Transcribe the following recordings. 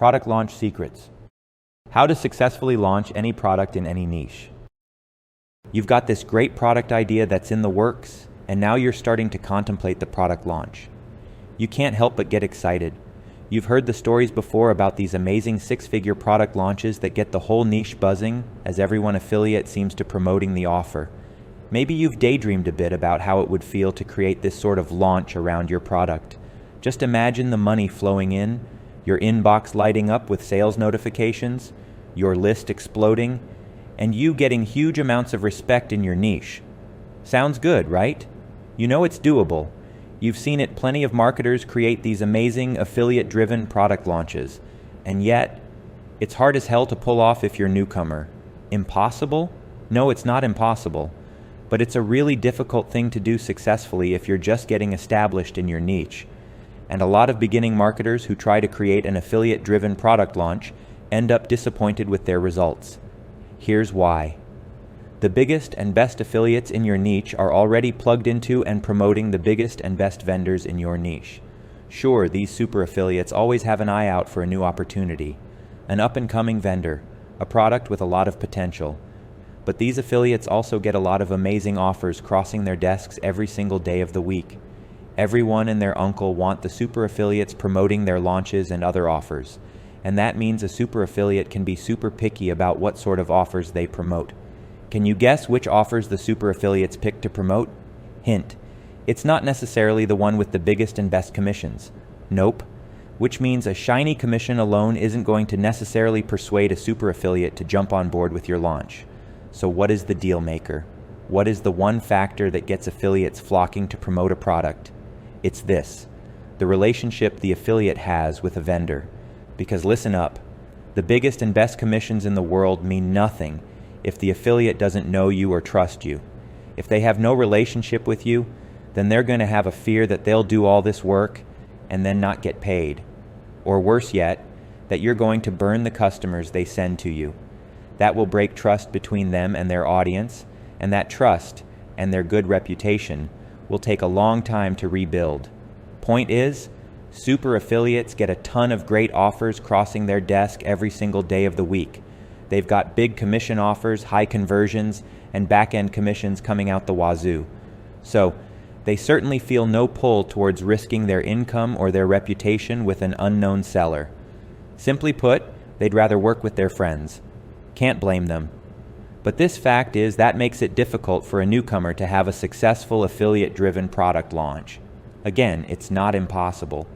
Product Launch Secrets. How to successfully launch any product in any niche. You've got this great product idea that's in the works, and now you're starting to contemplate the product launch. You can't help but get excited. You've heard the stories before about these amazing six-figure product launches that get the whole niche buzzing as everyone affiliate seems to promoting the offer. Maybe you've daydreamed a bit about how it would feel to create this sort of launch around your product. Just imagine the money flowing in, your inbox lighting up with sales notifications, your list exploding, and you getting huge amounts of respect in your niche. Sounds good, right? You know it's doable. You've seen it, plenty of marketers create these amazing affiliate-driven product launches. And yet, it's hard as hell to pull off if you're a newcomer. Impossible? No, it's not impossible. But it's a really difficult thing to do successfully if you're just getting established in your niche. And a lot of beginning marketers who try to create an affiliate-driven product launch end up disappointed with their results. Here's why. The biggest and best affiliates in your niche are already plugged into and promoting the biggest and best vendors in your niche. Sure, these super affiliates always have an eye out for a new opportunity, an up-and-coming vendor, a product with a lot of potential. But these affiliates also get a lot of amazing offers crossing their desks every single day of the week. Everyone and their uncle want the super affiliates promoting their launches and other offers. And that means a super affiliate can be super picky about what sort of offers they promote. Can you guess which offers the super affiliates pick to promote? Hint, it's not necessarily the one with the biggest and best commissions. Nope. Which means a shiny commission alone isn't going to necessarily persuade a super affiliate to jump on board with your launch. So what is the deal maker? What is the one factor that gets affiliates flocking to promote a product? It's this, the relationship the affiliate has with a vendor. Because listen up, the biggest and best commissions in the world mean nothing if the affiliate doesn't know you or trust you. If they have no relationship with you, then they're going to have a fear that they'll do all this work and then not get paid. Or worse yet, that you're going to burn the customers they send to you. That will break trust between them and their audience, and that trust and their good reputation will take a long time to rebuild. Point is, super affiliates get a ton of great offers crossing their desk every single day of the week. They've got big commission offers, high conversions, and back-end commissions coming out the wazoo. So, they certainly feel no pull towards risking their income or their reputation with an unknown seller. Simply put, they'd rather work with their friends. Can't blame them. But this fact is that makes it difficult for a newcomer to have a successful affiliate-driven product launch. Again, it's not impossible,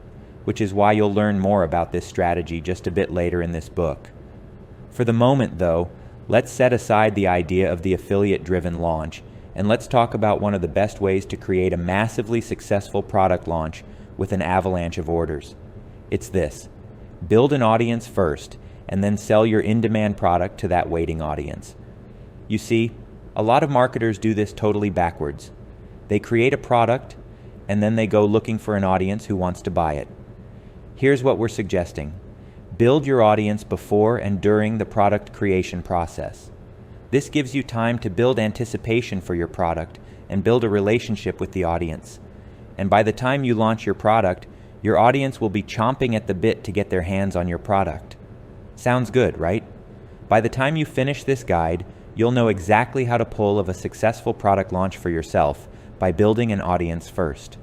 which is why you'll learn more about this strategy just a bit later in this book. For the moment, though, let's set aside the idea of the affiliate-driven launch, and let's talk about one of the best ways to create a massively successful product launch with an avalanche of orders. It's this: build an audience first, and then sell your in-demand product to that waiting audience. You see, a lot of marketers do this totally backwards. They create a product, and then they go looking for an audience who wants to buy it. Here's what we're suggesting. Build your audience before and during the product creation process. This gives you time to build anticipation for your product and build a relationship with the audience. And by the time you launch your product, your audience will be chomping at the bit to get their hands on your product. Sounds good, right? By the time you finish this guide, you'll know exactly how to pull off a successful product launch for yourself by building an audience first.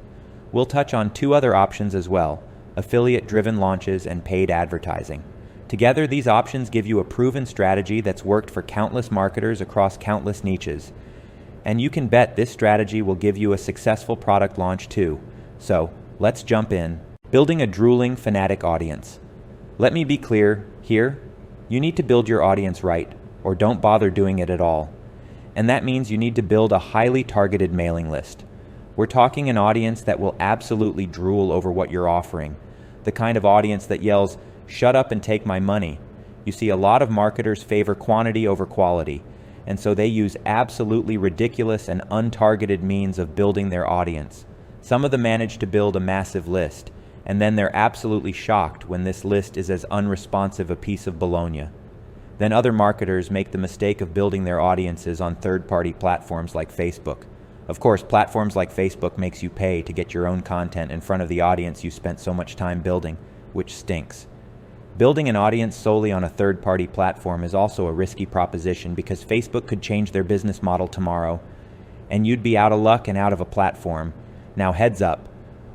We'll touch on two other options as well: affiliate-driven launches and paid advertising. Together, these options give you a proven strategy that's worked for countless marketers across countless niches. And you can bet this strategy will give you a successful product launch too. So, let's jump in. Building a drooling fanatic audience. Let me be clear here, you need to build your audience right, or don't bother doing it at all. And that means you need to build a highly targeted mailing list. We're talking an audience that will absolutely drool over what you're offering. The kind of audience that yells, "Shut up and take my money." You see, a lot of marketers favor quantity over quality, and so they use absolutely ridiculous and untargeted means of building their audience. Some of them manage to build a massive list, and then they're absolutely shocked when this list is as unresponsive a piece of bologna. Then other marketers make the mistake of building their audiences on third-party platforms like Facebook. Of course, platforms like Facebook makes you pay to get your own content in front of the audience you spent so much time building, which stinks. Building an audience solely on a third-party platform is also a risky proposition because Facebook could change their business model tomorrow, and you'd be out of luck and out of a platform. Now heads up,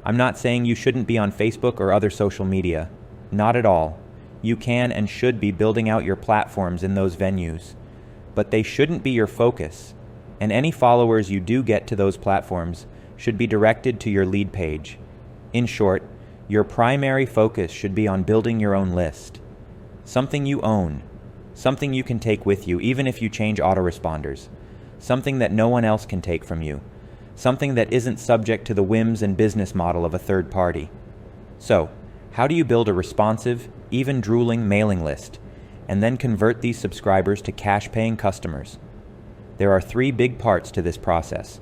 I'm not saying you shouldn't be on Facebook or other social media. Not at all. You can and should be building out your platforms in those venues, but they shouldn't be your focus, and any followers you do get to those platforms should be directed to your lead page. In short, your primary focus should be on building your own list. Something you own. Something you can take with you even if you change autoresponders. Something that no one else can take from you. Something that isn't subject to the whims and business model of a third party. So, how do you build a responsive, even drooling mailing list, and then convert these subscribers to cash-paying customers? There are 3 big parts to this process.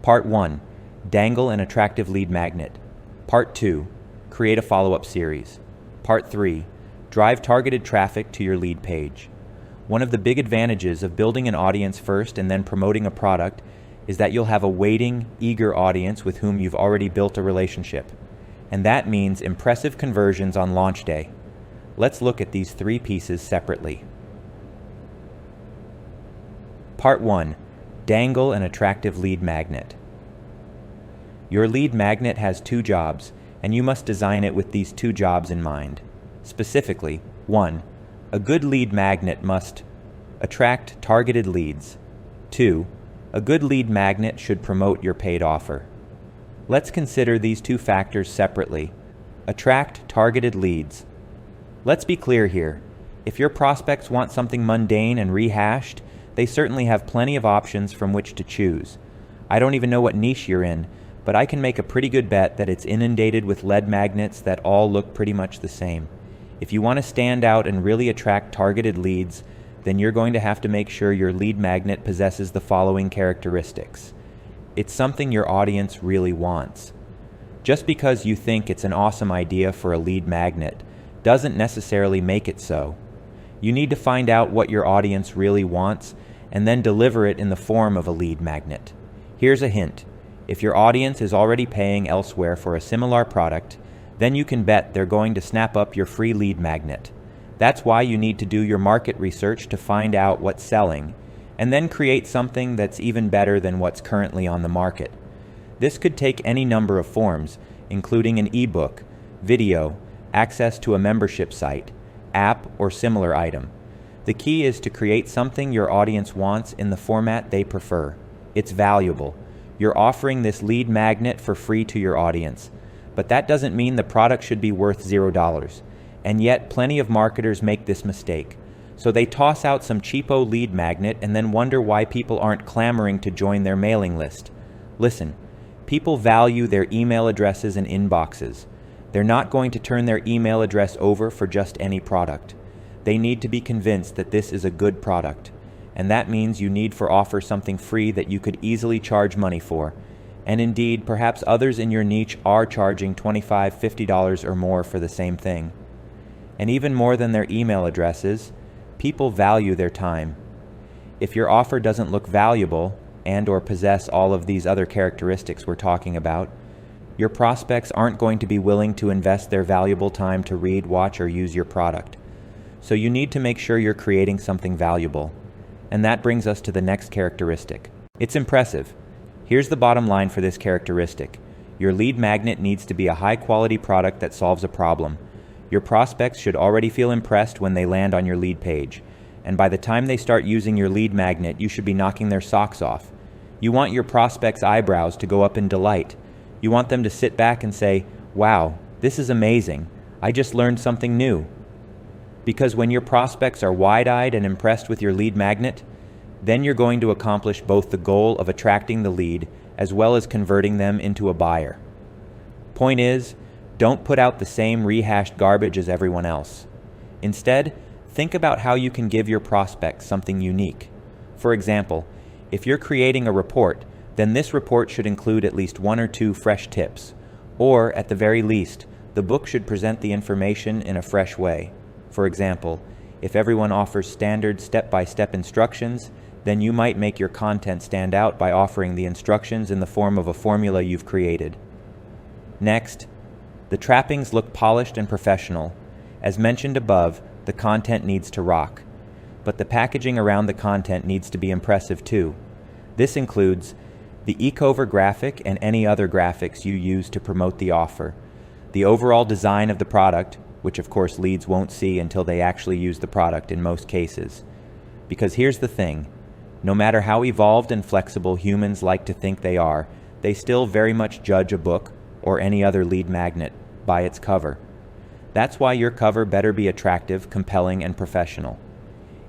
Part 1, dangle an attractive lead magnet. Part 2, create a follow-up series. Part 3, drive targeted traffic to your lead page. One of the big advantages of building an audience first and then promoting a product is that you'll have a waiting, eager audience with whom you've already built a relationship. And that means impressive conversions on launch day. Let's look at these 3 pieces separately. Part 1, dangle an attractive lead magnet. Your lead magnet has 2 jobs, and you must design it with these 2 jobs in mind. Specifically, 1, a good lead magnet must attract targeted leads. 2, a good lead magnet should promote your paid offer. Let's consider these 2 factors separately. Attract targeted leads. Let's be clear here. If your prospects want something mundane and rehashed, they certainly have plenty of options from which to choose. I don't even know what niche you're in, but I can make a pretty good bet that it's inundated with lead magnets that all look pretty much the same. If you want to stand out and really attract targeted leads, then you're going to have to make sure your lead magnet possesses the following characteristics. It's something your audience really wants. Just because you think it's an awesome idea for a lead magnet doesn't necessarily make it so. You need to find out what your audience really wants and then deliver it in the form of a lead magnet. Here's a hint. If your audience is already paying elsewhere for a similar product, then you can bet they're going to snap up your free lead magnet. That's why you need to do your market research to find out what's selling, and then create something that's even better than what's currently on the market. This could take any number of forms, including an ebook, video, access to a membership site, app, or similar item. The key is to create something your audience wants in the format they prefer. It's valuable. You're offering this lead magnet for free to your audience, but that doesn't mean the product should be worth $0. And yet, plenty of marketers make this mistake. So they toss out some cheapo lead magnet and then wonder why people aren't clamoring to join their mailing list. Listen, people value their email addresses and inboxes. They're not going to turn their email address over for just any product. They need to be convinced that this is a good product. And that means you need to offer something free that you could easily charge money for. And indeed, perhaps others in your niche are charging $25, $50 or more for the same thing. And even more than their email addresses, people value their time. If your offer doesn't look valuable and or possess all of these other characteristics we're talking about, your prospects aren't going to be willing to invest their valuable time to read, watch, or use your product. So you need to make sure you're creating something valuable. And that brings us to the next characteristic. It's impressive. Here's the bottom line for this characteristic. Your lead magnet needs to be a high-quality product that solves a problem. Your prospects should already feel impressed when they land on your lead page. And by the time they start using your lead magnet, you should be knocking their socks off. You want your prospects' eyebrows to go up in delight. You want them to sit back and say, "Wow, this is amazing. I just learned something new." Because when your prospects are wide-eyed and impressed with your lead magnet, then you're going to accomplish both the goal of attracting the lead as well as converting them into a buyer. Point is, don't put out the same rehashed garbage as everyone else. Instead, think about how you can give your prospects something unique. For example, if you're creating a report, then this report should include at least 1 or 2 fresh tips, or at the very least, the book should present the information in a fresh way. For example, if everyone offers standard step-by-step instructions, then you might make your content stand out by offering the instructions in the form of a formula you've created. Next, the trappings look polished and professional. As mentioned above, the content needs to rock. But the packaging around the content needs to be impressive too. This includes the ecover graphic and any other graphics you use to promote the offer, the overall design of the product, which of course leads won't see until they actually use the product in most cases. Because here's the thing, no matter how evolved and flexible humans like to think they are, they still very much judge a book or any other lead magnet by its cover. That's why your cover better be attractive, compelling, and professional.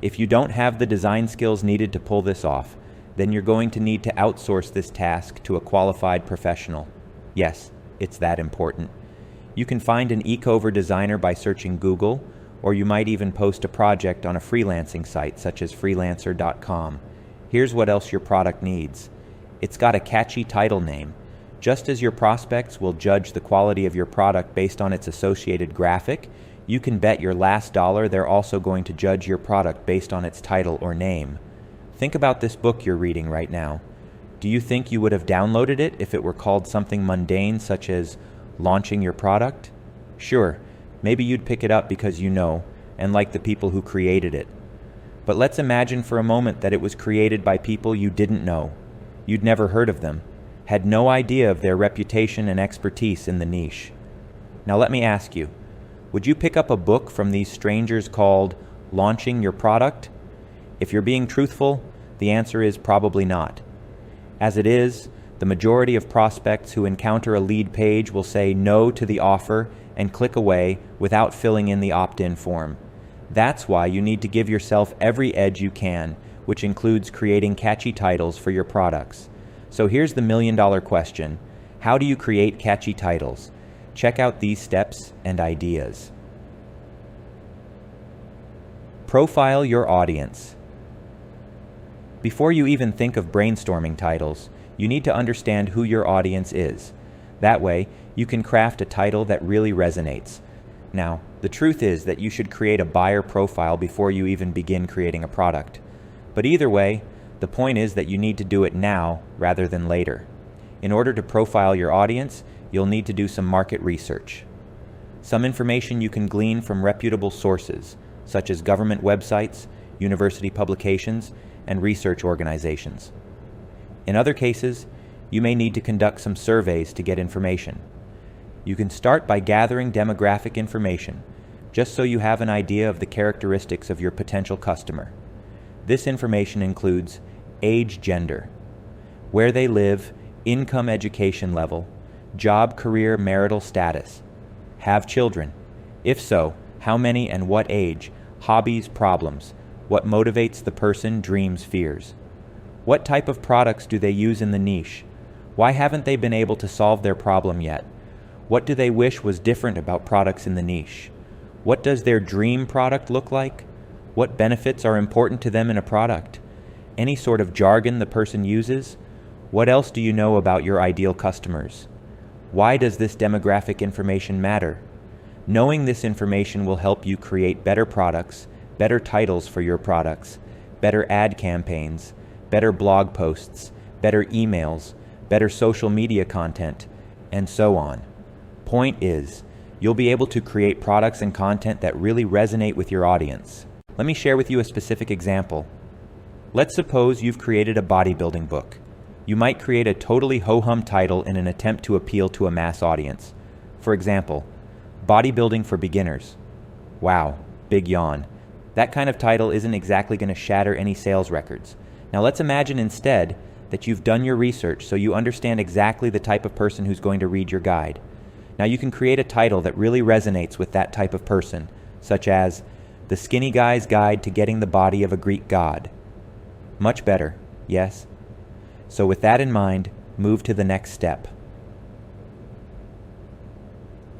If you don't have the design skills needed to pull this off, then you're going to need to outsource this task to a qualified professional. Yes, it's that important. You can find an ecover designer by searching Google, or you might even post a project on a freelancing site such as freelancer.com. Here's what else your product needs. It's got a catchy title name. Just as your prospects will judge the quality of your product based on its associated graphic, you can bet your last dollar they're also going to judge your product based on its title or name. Think about this book you're reading right now. Do you think you would have downloaded it if it were called something mundane such as launching your product? Sure, maybe you'd pick it up because you know and like the people who created it. But let's imagine for a moment that it was created by people you didn't know. You'd never heard of them, had no idea of their reputation and expertise in the niche. Now let me ask you, would you pick up a book from these strangers called Launching Your Product? If you're being truthful, the answer is probably not. As it is, the majority of prospects who encounter a lead page will say no to the offer and click away without filling in the opt-in form. That's why you need to give yourself every edge you can, which includes creating catchy titles for your products. So here's the million-dollar question. How do you create catchy titles? Check out these steps and ideas. Profile your audience. Before you even think of brainstorming titles, you need to understand who your audience is. That way, you can craft a title that really resonates. Now, the truth is that you should create a buyer profile before you even begin creating a product. But either way, the point is that you need to do it now rather than later. In order to profile your audience, you'll need to do some market research. Some information you can glean from reputable sources, such as government websites, university publications, and research organizations. In other cases, you may need to conduct some surveys to get information. You can start by gathering demographic information, just so you have an idea of the characteristics of your potential customer. This information includes age, gender, where they live, income, education level, job, career, marital status, have children. If so, how many and what age, hobbies, problems, what motivates the person, dreams, fears. What type of products do they use in the niche? Why haven't they been able to solve their problem yet? What do they wish was different about products in the niche? What does their dream product look like? What benefits are important to them in a product? Any sort of jargon the person uses? What else do you know about your ideal customers? Why does this demographic information matter? Knowing this information will help you create better products, better titles for your products, better ad campaigns, better blog posts, better emails, better social media content, and so on. Point is, you'll be able to create products and content that really resonate with your audience. Let me share with you a specific example. Let's suppose you've created a bodybuilding book. You might create a totally ho-hum title in an attempt to appeal to a mass audience. For example, Bodybuilding for Beginners. Wow, big yawn. That kind of title isn't exactly going to shatter any sales records. Now let's imagine instead that you've done your research so you understand exactly the type of person who's going to read your guide. Now you can create a title that really resonates with that type of person, such as The Skinny Guy's Guide to Getting the Body of a Greek God. Much better, yes? So with that in mind, move to the next step.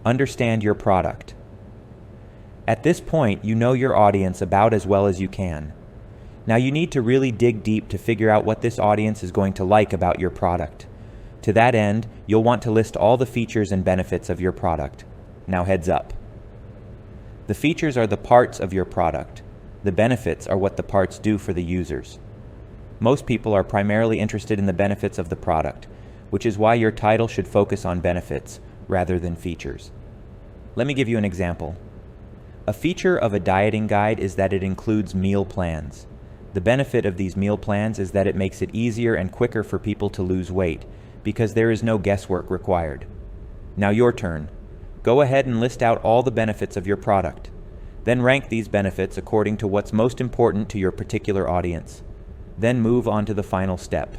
Understand your product. At this point, you know your audience about as well as you can. Now you need to really dig deep to figure out what this audience is going to like about your product. To that end, you'll want to list all the features and benefits of your product. Now heads up. The features are the parts of your product. The benefits are what the parts do for the users. Most people are primarily interested in the benefits of the product, which is why your title should focus on benefits rather than features. Let me give you an example. A feature of a dieting guide is that it includes meal plans. The benefit of these meal plans is that it makes it easier and quicker for people to lose weight because there is no guesswork required. Now your turn. Go ahead and list out all the benefits of your product. Then rank these benefits according to what's most important to your particular audience. Then move on to the final step.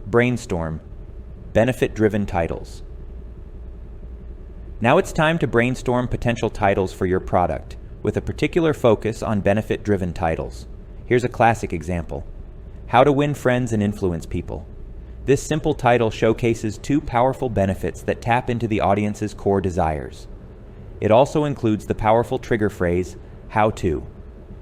Brainstorm. Benefit-driven titles. Now it's time to brainstorm potential titles for your product, with a particular focus on benefit-driven titles. Here's a classic example. How to Win Friends and Influence People. This simple title showcases two powerful benefits that tap into the audience's core desires. It also includes the powerful trigger phrase, how to.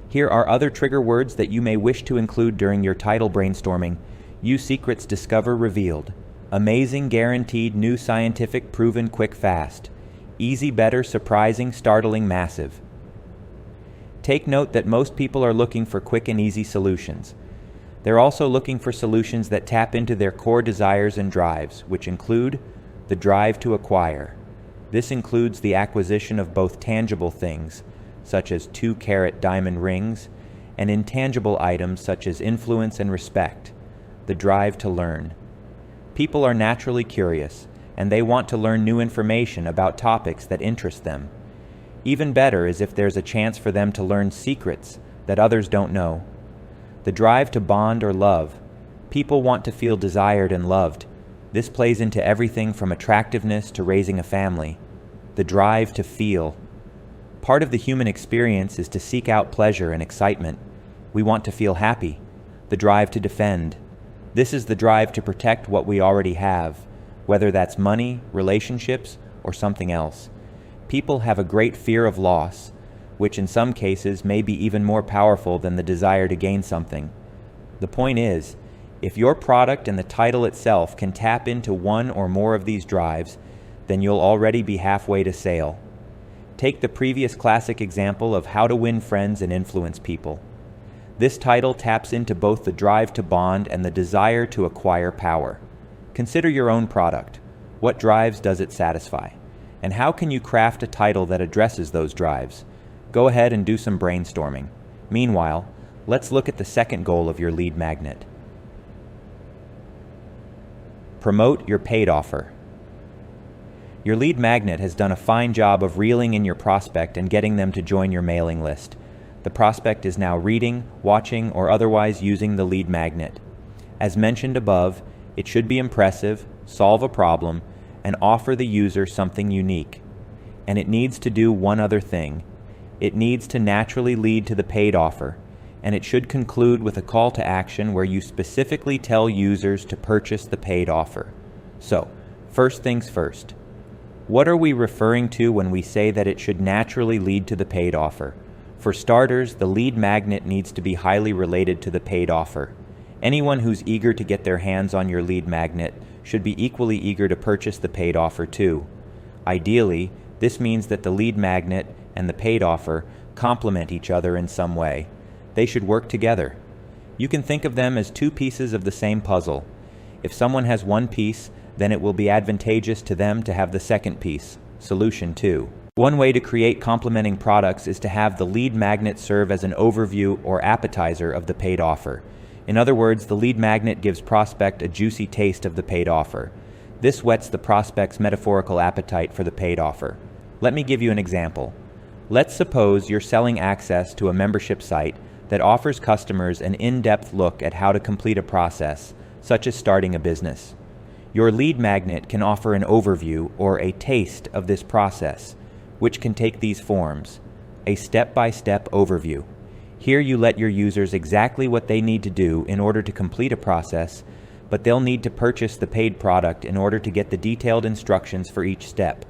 Here are other trigger words that you may wish to include during your title brainstorming. Use secrets discover revealed. Amazing guaranteed new scientific proven quick fast. Easy better surprising startling massive. Take note that most people are looking for quick and easy solutions. They're also looking for solutions that tap into their core desires and drives, which include the drive to acquire. This includes the acquisition of both tangible things, such as 2-carat diamond rings, and intangible items such as influence and respect, the drive to learn. People are naturally curious, and they want to learn new information about topics that interest them. Even better is if there's a chance for them to learn secrets that others don't know. The drive to bond or love. People want to feel desired and loved. This plays into everything from attractiveness to raising a family. The drive to feel. Part of the human experience is to seek out pleasure and excitement. We want to feel happy. The drive to defend. This is the drive to protect what we already have, whether that's money, relationships, or something else. People have a great fear of loss, which in some cases may be even more powerful than the desire to gain something. The point is, if your product and the title itself can tap into one or more of these drives, then you'll already be halfway to sale. Take the previous classic example of How to Win Friends and Influence People. This title taps into both the drive to bond and the desire to acquire power. Consider your own product. What drives does it satisfy? And how can you craft a title that addresses those drives? Go ahead and do some brainstorming. Meanwhile, let's look at the second goal of your lead magnet. Promote your paid offer. Your lead magnet has done a fine job of reeling in your prospect and getting them to join your mailing list. The prospect is now reading, watching, or otherwise using the lead magnet. As mentioned above, it should be impressive, solve a problem, and offer the user something unique. And it needs to do one other thing. It needs to naturally lead to the paid offer, and it should conclude with a call to action where you specifically tell users to purchase the paid offer. So, first things first. What are we referring to when we say that it should naturally lead to the paid offer? For starters, the lead magnet needs to be highly related to the paid offer. Anyone who's eager to get their hands on your lead magnet should be equally eager to purchase the paid offer too. Ideally, this means that the lead magnet and the paid offer complement each other in some way. They should work together. You can think of them as two pieces of the same puzzle. If someone has one piece, then it will be advantageous to them to have the second piece, solution 2. One way to create complementing products is to have the lead magnet serve as an overview or appetizer of the paid offer. In other words, the lead magnet gives prospect a juicy taste of the paid offer. This whets the prospect's metaphorical appetite for the paid offer. Let me give you an example. Let's suppose you're selling access to a membership site that offers customers an in-depth look at how to complete a process, such as starting a business. Your lead magnet can offer an overview or a taste of this process, which can take these forms. A step-by-step overview. Here you let your users exactly what they need to do in order to complete a process, but they'll need to purchase the paid product in order to get the detailed instructions for each step.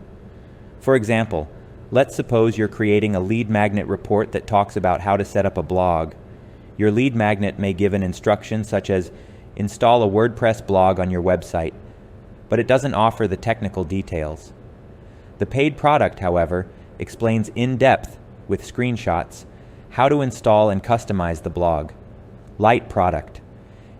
For example, let's suppose you're creating a lead magnet report that talks about how to set up a blog. Your lead magnet may give an instruction such as install a WordPress blog on your website, but it doesn't offer the technical details. The paid product, however, explains in depth, with screenshots, how to install and customize the blog. Light product.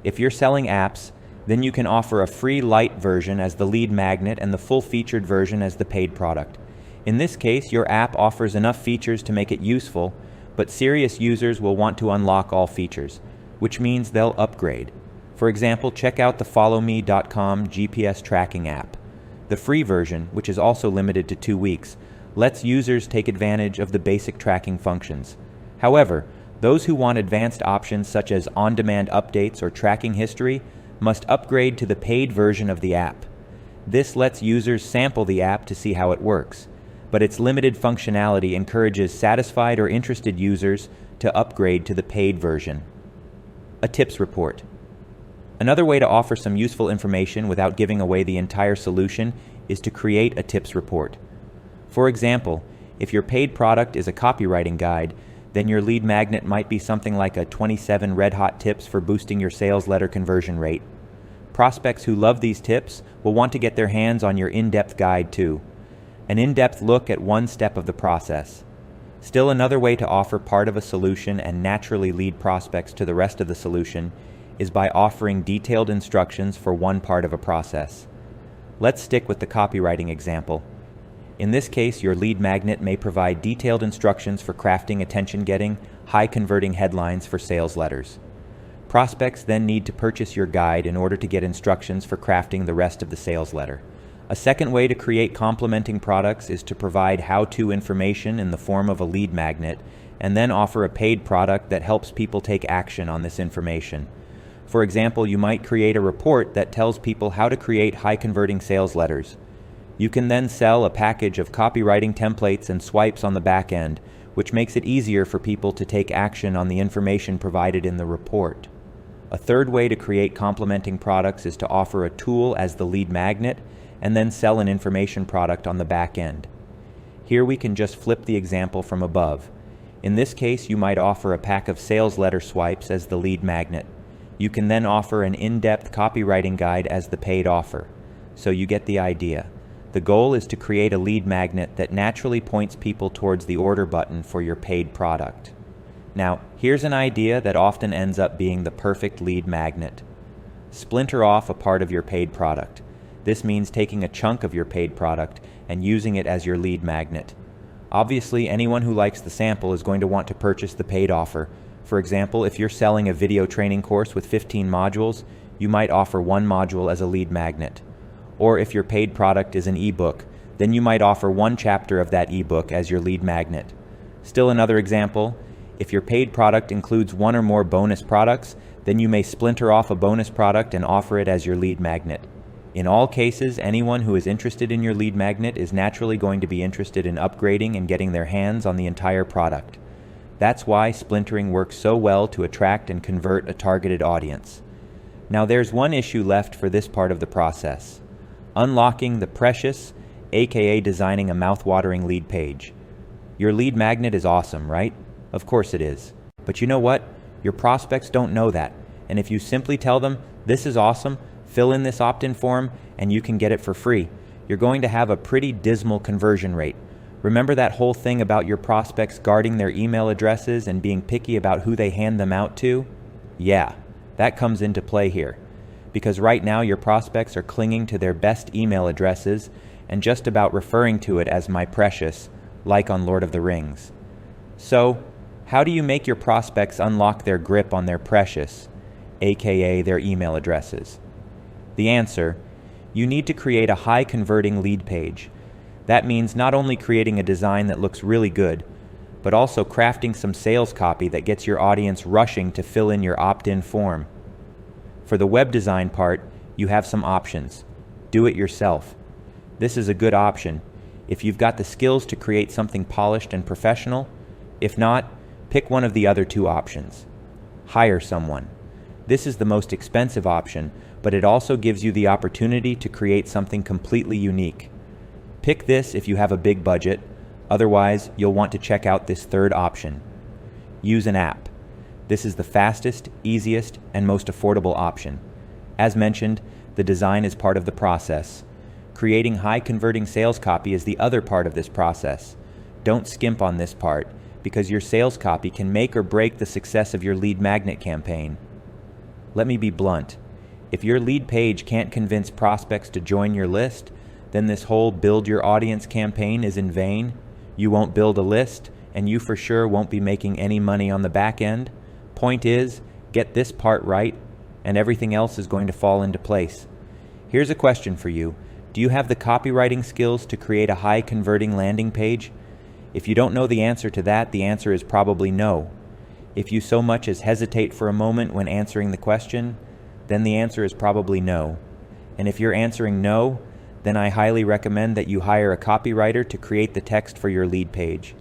If you're selling apps, then you can offer a free light version as the lead magnet and the full featured version as the paid product. In this case, your app offers enough features to make it useful, but serious users will want to unlock all features, which means they'll upgrade. For example, check out the followme.com GPS tracking app. The free version, which is also limited to 2 weeks, lets users take advantage of the basic tracking functions. However, those who want advanced options such as on-demand updates or tracking history must upgrade to the paid version of the app. This lets users sample the app to see how it works, but its limited functionality encourages satisfied or interested users to upgrade to the paid version. A tips report. Another way to offer some useful information without giving away the entire solution is to create a tips report. For example, if your paid product is a copywriting guide, then your lead magnet might be something like a 27 red-hot tips for boosting your sales letter conversion rate. Prospects who love these tips will want to get their hands on your in-depth guide too. An in-depth look at one step of the process. Still, another way to offer part of a solution and naturally lead prospects to the rest of the solution is by offering detailed instructions for one part of a process. Let's stick with the copywriting example. In this case, your lead magnet may provide detailed instructions for crafting attention-getting, high-converting headlines for sales letters. Prospects then need to purchase your guide in order to get instructions for crafting the rest of the sales letter. A second way to create complementing products is to provide how-to information in the form of a lead magnet and then offer a paid product that helps people take action on this information. For example, you might create a report that tells people how to create high-converting sales letters. You can then sell a package of copywriting templates and swipes on the back end, which makes it easier for people to take action on the information provided in the report. A third way to create complementing products is to offer a tool as the lead magnet and then sell an information product on the back end. Here we can just flip the example from above. In this case, you might offer a pack of sales letter swipes as the lead magnet. You can then offer an in-depth copywriting guide as the paid offer. So you get the idea. The goal is to create a lead magnet that naturally points people towards the order button for your paid product. Now, here's an idea that often ends up being the perfect lead magnet. Splinter off a part of your paid product. This means taking a chunk of your paid product and using it as your lead magnet. Obviously, anyone who likes the sample is going to want to purchase the paid offer. For example, if you're selling a video training course with 15 modules, you might offer one module as a lead magnet. Or if your paid product is an ebook, then you might offer one chapter of that ebook as your lead magnet. Still another example, if your paid product includes one or more bonus products, then you may splinter off a bonus product and offer it as your lead magnet. In all cases, anyone who is interested in your lead magnet is naturally going to be interested in upgrading and getting their hands on the entire product. That's why splintering works so well to attract and convert a targeted audience. Now there's one issue left for this part of the process. Unlocking the precious, aka designing a mouth-watering lead page. Your lead magnet is awesome, right? Of course it is. But you know what? Your prospects don't know that. And if you simply tell them, this is awesome, fill in this opt-in form, and you can get it for free, you're going to have a pretty dismal conversion rate. Remember that whole thing about your prospects guarding their email addresses and being picky about who they hand them out to? Yeah, that comes into play here. Because right now your prospects are clinging to their best email addresses and just about referring to it as my precious, like on Lord of the Rings. So, how do you make your prospects unlock their grip on their precious, aka their email addresses? The answer, you need to create a high-converting lead page. That means not only creating a design that looks really good, but also crafting some sales copy that gets your audience rushing to fill in your opt-in form. For the web design part, you have some options. Do it yourself. This is a good option if you've got the skills to create something polished and professional. If not, pick one of the other two options. Hire someone. This is the most expensive option, but it also gives you the opportunity to create something completely unique. Pick this if you have a big budget, otherwise you'll want to check out this third option. Use an app. This is the fastest, easiest, and most affordable option. As mentioned, the design is part of the process. Creating high-converting sales copy is the other part of this process. Don't skimp on this part, because your sales copy can make or break the success of your lead magnet campaign. Let me be blunt. If your lead page can't convince prospects to join your list, then this whole build your audience campaign is in vain. You won't build a list, and you for sure won't be making any money on the back end. Point is, get this part right, and everything else is going to fall into place. Here's a question for you. Do you have the copywriting skills to create a high-converting landing page? If you don't know the answer to that, the answer is probably no. If you so much as hesitate for a moment when answering the question, then the answer is probably no. And if you're answering no, then I highly recommend that you hire a copywriter to create the text for your lead page.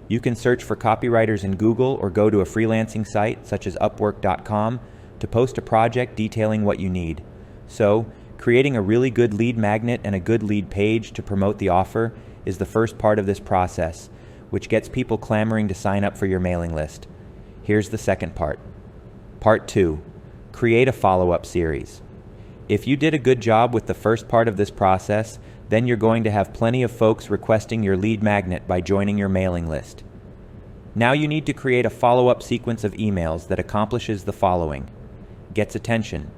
You can search for copywriters in Google or go to a freelancing site such as Upwork.com to post a project detailing what you need. So, creating a really good lead magnet and a good lead page to promote the offer is the first part of this process, which gets people clamoring to sign up for your mailing list. Here's the second part. Part 2. Create a follow-up series. If you did a good job with the first part of this process, then you're going to have plenty of folks requesting your lead magnet by joining your mailing list. Now you need to create a follow-up sequence of emails that accomplishes the following. Gets attention.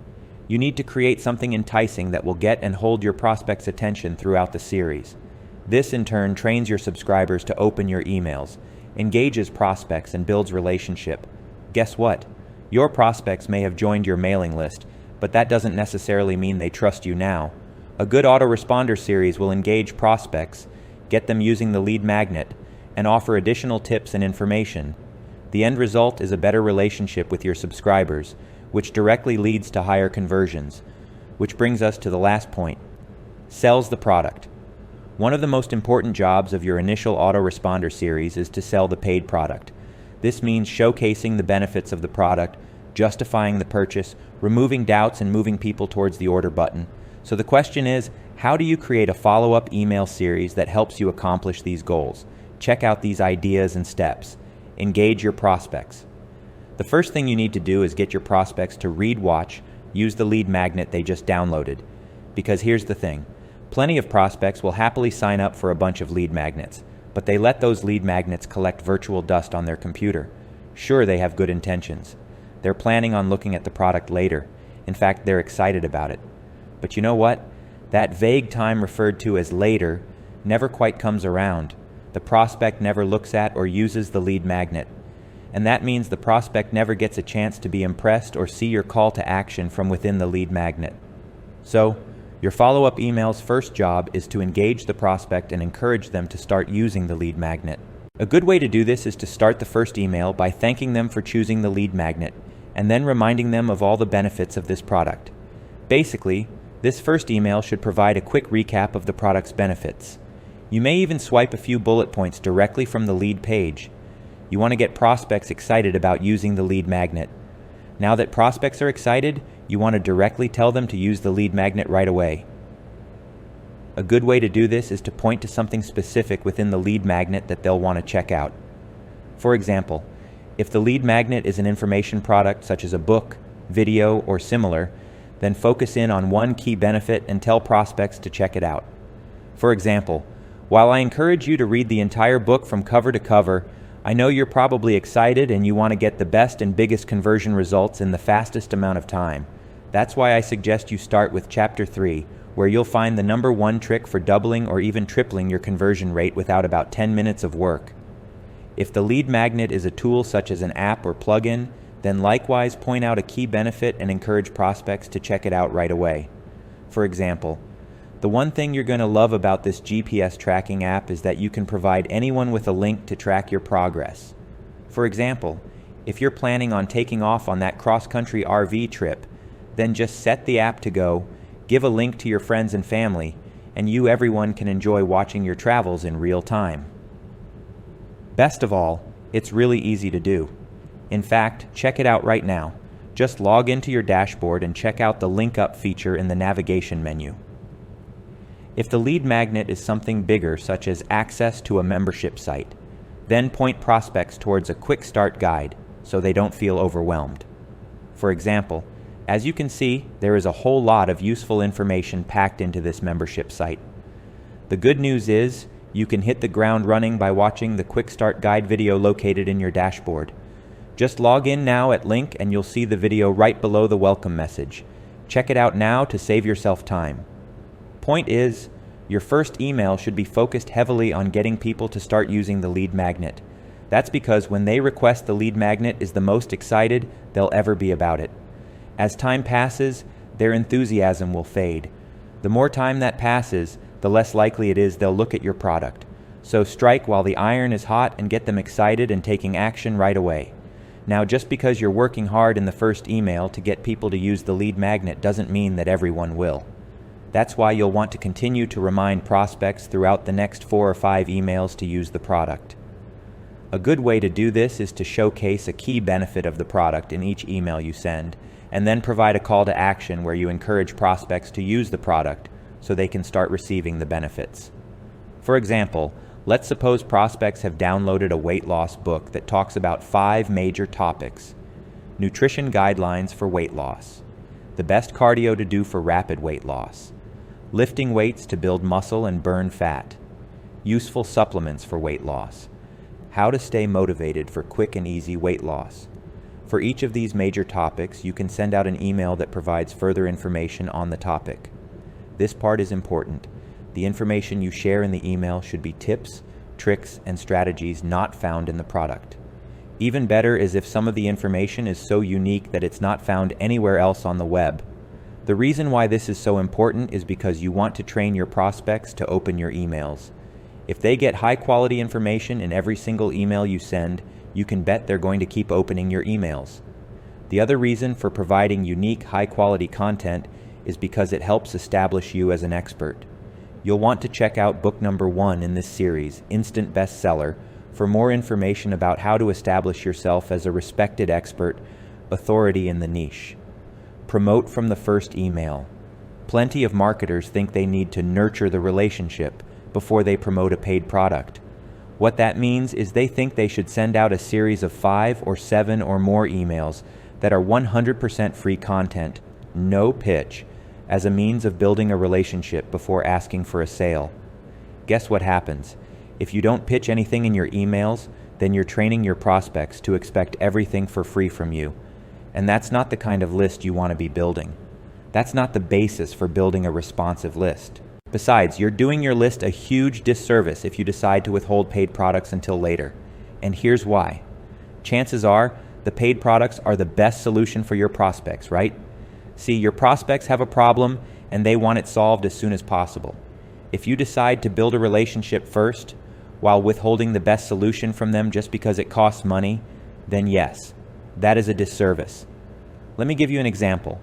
You need to create something enticing that will get and hold your prospects' attention throughout the series. This in turn trains your subscribers to open your emails, engages prospects, and builds relationship. Guess what? Your prospects may have joined your mailing list, but that doesn't necessarily mean they trust you now. A good autoresponder series will engage prospects, get them using the lead magnet, and offer additional tips and information. The end result is a better relationship with your subscribers, which directly leads to higher conversions. Which brings us to the last point. Sells the product. One of the most important jobs of your initial autoresponder series is to sell the paid product. This means showcasing the benefits of the product, justifying the purchase, removing doubts, and moving people towards the order button. So the question is, how do you create a follow-up email series that helps you accomplish these goals? Check out these ideas and steps. Engage your prospects. The first thing you need to do is get your prospects to use the lead magnet they just downloaded. Because here's the thing. Plenty of prospects will happily sign up for a bunch of lead magnets, but they let those lead magnets collect virtual dust on their computer. Sure, they have good intentions. They're planning on looking at the product later. In fact, they're excited about it. But you know what? That vague time referred to as later never quite comes around. The prospect never looks at or uses the lead magnet. And that means the prospect never gets a chance to be impressed or see your call to action from within the lead magnet. So, your follow-up email's first job is to engage the prospect and encourage them to start using the lead magnet. A good way to do this is to start the first email by thanking them for choosing the lead magnet, and then reminding them of all the benefits of this product. Basically, this first email should provide a quick recap of the product's benefits. You may even swipe a few bullet points directly from the lead page. You want to get prospects excited about using the lead magnet. Now that prospects are excited, you want to directly tell them to use the lead magnet right away. A good way to do this is to point to something specific within the lead magnet that they'll want to check out. For example, if the lead magnet is an information product such as a book, video, or similar, then focus in on one key benefit and tell prospects to check it out. For example, while I encourage you to read the entire book from cover to cover, I know you're probably excited and you want to get the best and biggest conversion results in the fastest amount of time. That's why I suggest you start with Chapter 3, where you'll find the #1 trick for doubling or even tripling your conversion rate without about 10 minutes of work. If the lead magnet is a tool such as an app or plugin, then likewise point out a key benefit and encourage prospects to check it out right away. For example, the one thing you're going to love about this GPS tracking app is that you can provide anyone with a link to track your progress. For example, if you're planning on taking off on that cross-country RV trip, then just set the app to go, give a link to your friends and family, and everyone can enjoy watching your travels in real time. Best of all, it's really easy to do. In fact, check it out right now. Just log into your dashboard and check out the Link Up feature in the navigation menu. If the lead magnet is something bigger, such as access to a membership site, then point prospects towards a quick start guide so they don't feel overwhelmed. For example, as you can see, there is a whole lot of useful information packed into this membership site. The good news is, you can hit the ground running by watching the quick start guide video located in your dashboard. Just log in now at link and you'll see the video right below the welcome message. Check it out now to save yourself time. Point is, Your first email should be focused heavily on getting people to start using the lead magnet. That's because when they request the lead magnet is the most excited they'll ever be about it. As time passes, their enthusiasm will fade. The more time that passes, the less likely it is they'll look at your product. So strike while the iron is hot and get them excited and taking action right away. Now, just because you're working hard in the first email to get people to use the lead magnet doesn't mean that everyone will. That's why you'll want to continue to remind prospects throughout the next 4 or 5 emails to use the product. A good way to do this is to showcase a key benefit of the product in each email you send, and then provide a call to action where you encourage prospects to use the product so they can start receiving the benefits. For example, let's suppose prospects have downloaded a weight loss book that talks about 5 major topics: nutrition guidelines for weight loss, the best cardio to do for rapid weight loss, lifting weights to build muscle and burn fat, useful supplements for weight loss, how to stay motivated for quick and easy weight loss. For each of these major topics, you can send out an email that provides further information on the topic. This part is important. The information you share in the email should be tips, tricks, and strategies not found in the product. Even better is if some of the information is so unique that it's not found anywhere else on the web. The reason why this is so important is because you want to train your prospects to open your emails. If they get high-quality information in every single email you send, you can bet they're going to keep opening your emails. The other reason for providing unique, high-quality content is because it helps establish you as an expert. You'll want to check out book number 1 in this series, Instant Bestseller, for more information about how to establish yourself as a respected expert, authority in the niche. Promote from the first email. Plenty of marketers think they need to nurture the relationship before they promote a paid product. What that means is they think they should send out a series of 5 or 7 or more emails that are 100% free content, no pitch, as a means of building a relationship before asking for a sale. Guess what happens? If you don't pitch anything in your emails, then you're training your prospects to expect everything for free from you. And that's not the kind of list you want to be building. That's not the basis for building a responsive list. Besides, you're doing your list a huge disservice if you decide to withhold paid products until later. And here's why. Chances are, the paid products are the best solution for your prospects, right? See, your prospects have a problem and they want it solved as soon as possible. If you decide to build a relationship first, while withholding the best solution from them just because it costs money, then yes, that is a disservice. Let me give you an example.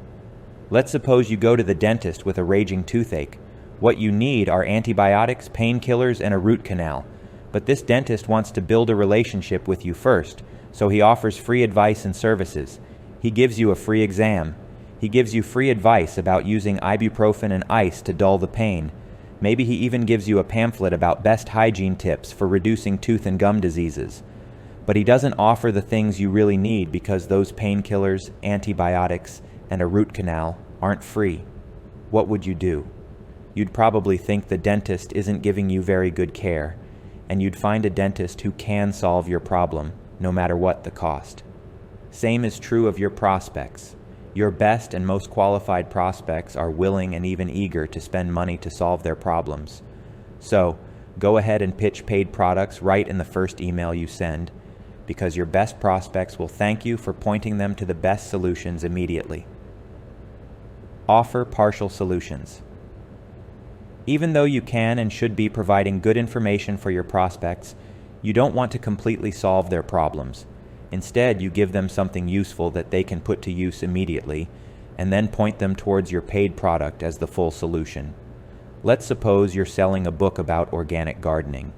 Let's suppose you go to the dentist with a raging toothache. What you need are antibiotics, painkillers, and a root canal. But this dentist wants to build a relationship with you first, so he offers free advice and services. He gives you a free exam. He gives you free advice about using ibuprofen and ice to dull the pain. Maybe he even gives you a pamphlet about best hygiene tips for reducing tooth and gum diseases. But he doesn't offer the things you really need because those painkillers, antibiotics, and a root canal aren't free. What would you do? You'd probably think the dentist isn't giving you very good care, and you'd find a dentist who can solve your problem, no matter what the cost. Same is true of your prospects. Your best and most qualified prospects are willing and even eager to spend money to solve their problems. So, go ahead and pitch paid products right in the first email you send, because your best prospects will thank you for pointing them to the best solutions immediately. Offer partial solutions. Even though you can and should be providing good information for your prospects, you don't want to completely solve their problems. Instead, you give them something useful that they can put to use immediately, and then point them towards your paid product as the full solution. Let's suppose you're selling a book about organic gardening.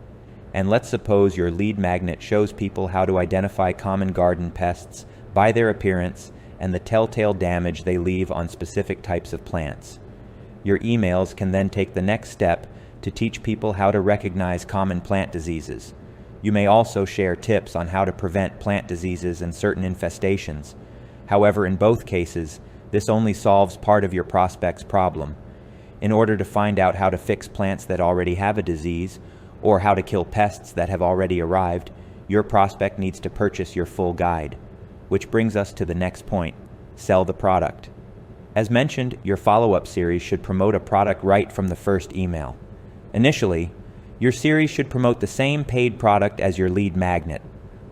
And let's suppose your lead magnet shows people how to identify common garden pests by their appearance and the telltale damage they leave on specific types of plants. Your emails can then take the next step to teach people how to recognize common plant diseases. You may also share tips on how to prevent plant diseases and certain infestations. However, in both cases, this only solves part of your prospect's problem. In order to find out how to fix plants that already have a disease, or how to kill pests that have already arrived, your prospect needs to purchase your full guide. Which brings us to the next point: sell the product. As mentioned, your follow-up series should promote a product right from the first email. Initially, your series should promote the same paid product as your lead magnet.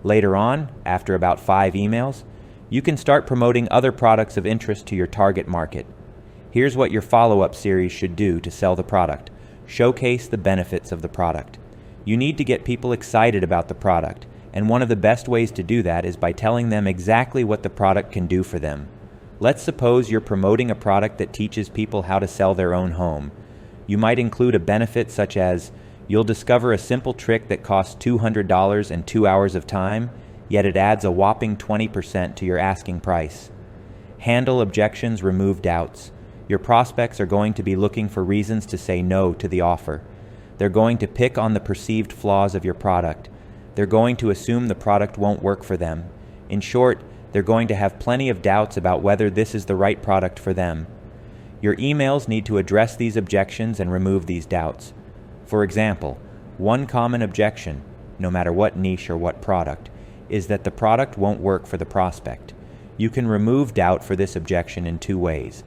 Later on, after about 5 emails, you can start promoting other products of interest to your target market. Here's what your follow-up series should do to sell the product. Showcase the benefits of the product. You need to get people excited about the product, and one of the best ways to do that is by telling them exactly what the product can do for them. Let's suppose you're promoting a product that teaches people how to sell their own home. You might include a benefit such as, you'll discover a simple trick that costs $200 and 2 hours of time, yet it adds a whopping 20% to your asking price. Handle objections, remove doubts. Your prospects are going to be looking for reasons to say no to the offer. They're going to pick on the perceived flaws of your product. They're going to assume the product won't work for them. In short, they're going to have plenty of doubts about whether this is the right product for them. Your emails need to address these objections and remove these doubts. For example, one common objection, no matter what niche or what product, is that the product won't work for the prospect. You can remove doubt for this objection in 2 ways.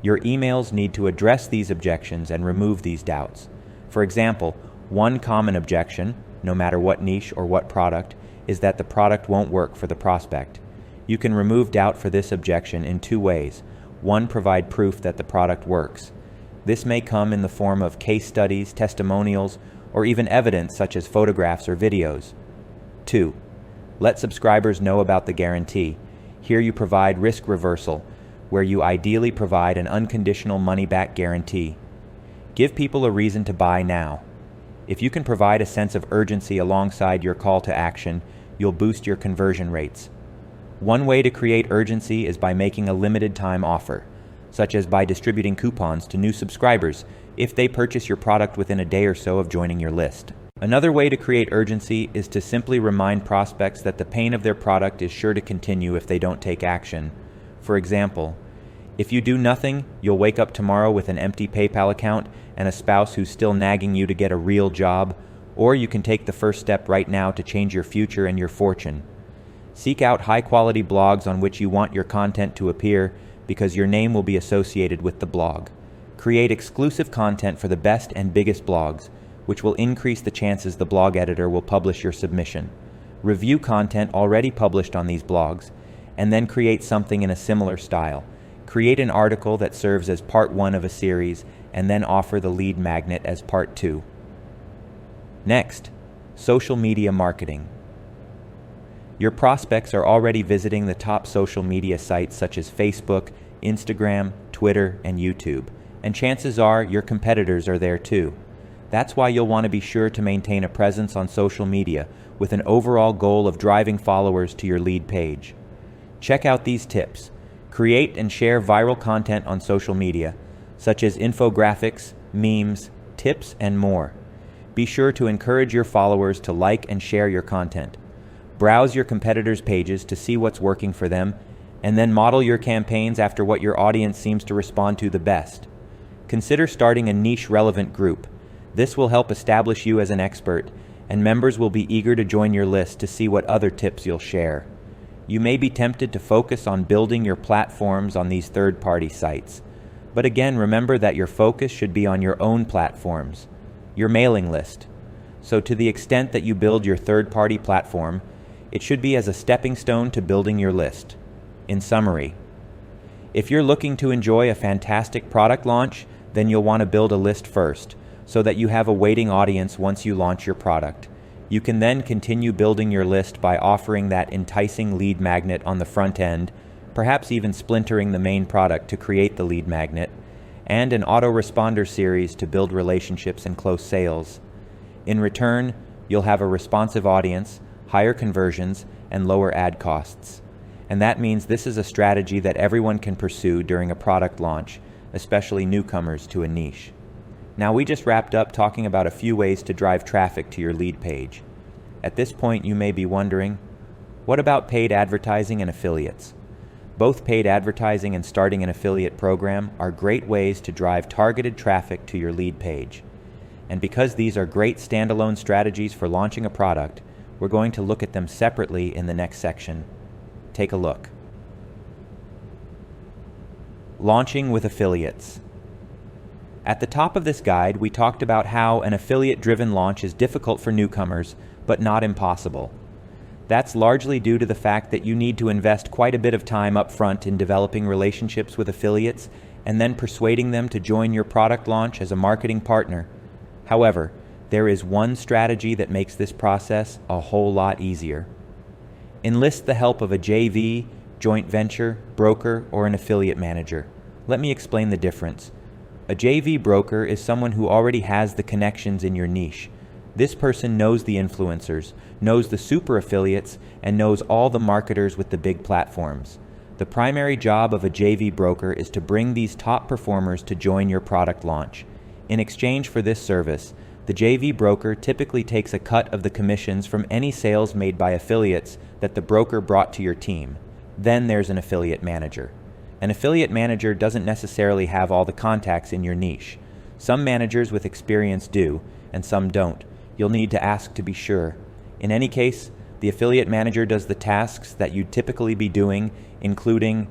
Your emails need to address these objections and remove these doubts. For example, one common objection, no matter what niche or what product, is that the product won't work for the prospect. You can remove doubt for this objection in 2 ways. 1, provide proof that the product works. This may come in the form of case studies, testimonials, or even evidence such as photographs or videos. 2, let subscribers know about the guarantee. Here you provide risk reversal, where you ideally provide an unconditional money-back guarantee. Give people a reason to buy now. If you can provide a sense of urgency alongside your call to action, you'll boost your conversion rates. One way to create urgency is by making a limited time offer, such as by distributing coupons to new subscribers if they purchase your product within a day or so of joining your list. Another way to create urgency is to simply remind prospects that the pain of their product is sure to continue if they don't take action. For example, if you do nothing, you'll wake up tomorrow with an empty PayPal account and a spouse who's still nagging you to get a real job, or you can take the first step right now to change your future and your fortune. Seek out high-quality blogs on which you want your content to appear because your name will be associated with the blog. Create exclusive content for the best and biggest blogs, which will increase the chances the blog editor will publish your submission. Review content already published on these blogs, and then create something in a similar style. Create an article that serves as part 1 of a series, and then offer the lead magnet as part 2. Next, social media marketing. Your prospects are already visiting the top social media sites such as Facebook, Instagram, Twitter, and YouTube, and chances are your competitors are there too. That's why you'll want to be sure to maintain a presence on social media with an overall goal of driving followers to your lead page. Check out these tips. Create and share viral content on social media, such as infographics, memes, tips, and more. Be sure to encourage your followers to like and share your content. Browse your competitors' pages to see what's working for them, and then model your campaigns after what your audience seems to respond to the best. Consider starting a niche-relevant group. This will help establish you as an expert, and members will be eager to join your list to see what other tips you'll share. You may be tempted to focus on building your platforms on these third-party sites. But again, remember that your focus should be on your own platforms, your mailing list. So to the extent that you build your third-party platform, it should be as a stepping stone to building your list. In summary, if you're looking to enjoy a fantastic product launch, then you'll want to build a list first, so that you have a waiting audience once you launch your product. You can then continue building your list by offering that enticing lead magnet on the front end, perhaps even splintering the main product to create the lead magnet, and an autoresponder series to build relationships and close sales. In return, you'll have a responsive audience, higher conversions, and lower ad costs. And that means this is a strategy that everyone can pursue during a product launch, especially newcomers to a niche. Now, we just wrapped up talking about a few ways to drive traffic to your lead page. At this point, you may be wondering, what about paid advertising and affiliates? Both paid advertising and starting an affiliate program are great ways to drive targeted traffic to your lead page. And because these are great standalone strategies for launching a product, we're going to look at them separately in the next section. Take a look. Launching with affiliates. At the top of this guide, we talked about how an affiliate-driven launch is difficult for newcomers, but not impossible. That's largely due to the fact that you need to invest quite a bit of time up front in developing relationships with affiliates and then persuading them to join your product launch as a marketing partner. However, there is one strategy that makes this process a whole lot easier. Enlist the help of a JV, joint venture, broker, or an affiliate manager. Let me explain the difference. A JV broker is someone who already has the connections in your niche. This person knows the influencers, knows the super affiliates, and knows all the marketers with the big platforms. The primary job of a JV broker is to bring these top performers to join your product launch. In exchange for this service, the JV broker typically takes a cut of the commissions from any sales made by affiliates that the broker brought to your team. Then there's an affiliate manager. An affiliate manager doesn't necessarily have all the contacts in your niche. Some managers with experience do, and some don't. You'll need to ask to be sure. In any case, the affiliate manager does the tasks that you'd typically be doing, including